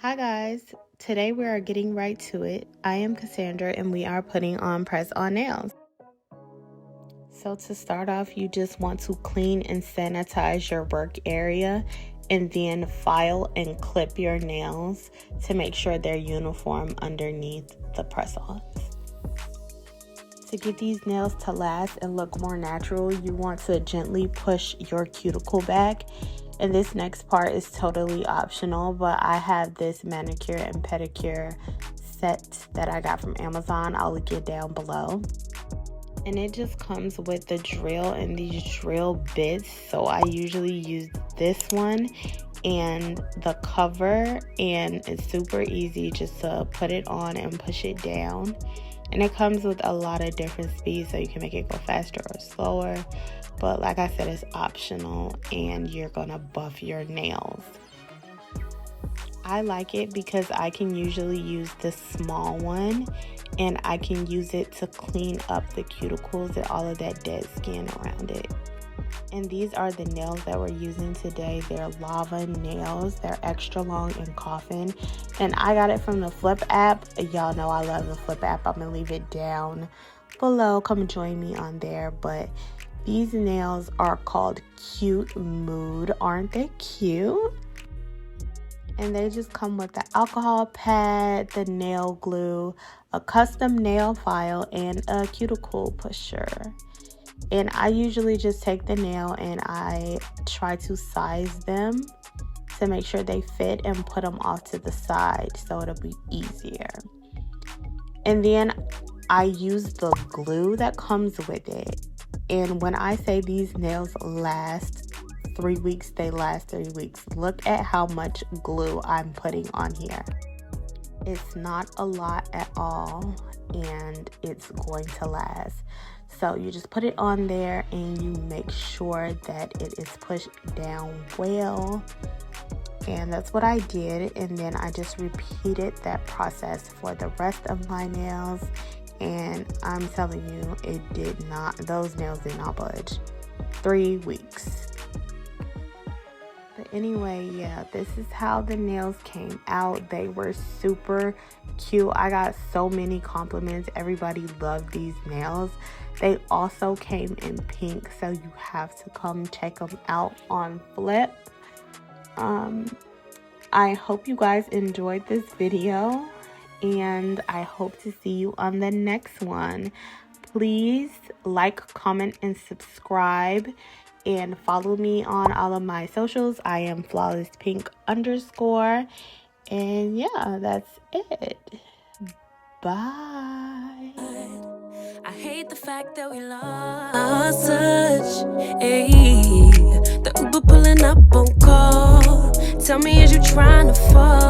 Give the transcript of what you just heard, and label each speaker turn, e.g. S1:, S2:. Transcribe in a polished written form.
S1: Hi guys, today we are getting right to it. I am Cassandra and we are putting on press-on nails. So to start off, you just want to clean and sanitize your work area and then file and clip your nails to make sure they're uniform underneath the press-ons. To get these nails to last and look more natural, you want to gently push your cuticle back. And this next part is totally optional, but I have this manicure and pedicure set that I got from Amazon. I'll link it down below. And it just comes with the drill and these drill bits. So I usually use this one and the cover, and it's super easy just to put it on and push it down. And it comes with a lot of different speeds, so you can make it go faster or slower. But like I said, it's optional and you're gonna buff your nails. I like it because I can usually use the small one and I can use it to clean up the cuticles and all of that dead skin around it. And these are the nails that we're using today. They're Lavaa Nails. They're extra long and coffin. And I got it from the Flip app. Y'all know I love the Flip app. I'm gonna leave it down below. Come join me on there. But these nails are called Cute Mood. Aren't they cute? And they just come with the alcohol pad, the nail glue, a custom nail file, and a cuticle pusher. And I usually just take the nail and I try to size them to make sure they fit and put them off to the side so it'll be easier. And then I use the glue that comes with it. And when I say these nails last 3 weeks, they last 3 weeks. Look at how much glue I'm putting on here. It's not a lot at all and it's going to last. So you just put it on there and you make sure that it is pushed down well. And that's what I did. And then I just repeated that process for the rest of my nails. And I'm telling you, those nails did not budge. 3 weeks. But anyway, yeah, this is how the nails came out. They were super cute. I got so many compliments. Everybody loved these nails. They also came in pink, so you have to come check them out on Flip. I hope you guys enjoyed this video, and I hope to see you on the next one. Please like, comment, and subscribe, and follow me on all of my socials. I am flawlesspink_. And yeah, that's it. Bye.
S2: I hate the fact that we lost touch. Ayy, the Uber pulling up on call. Tell me, is you trying to fall?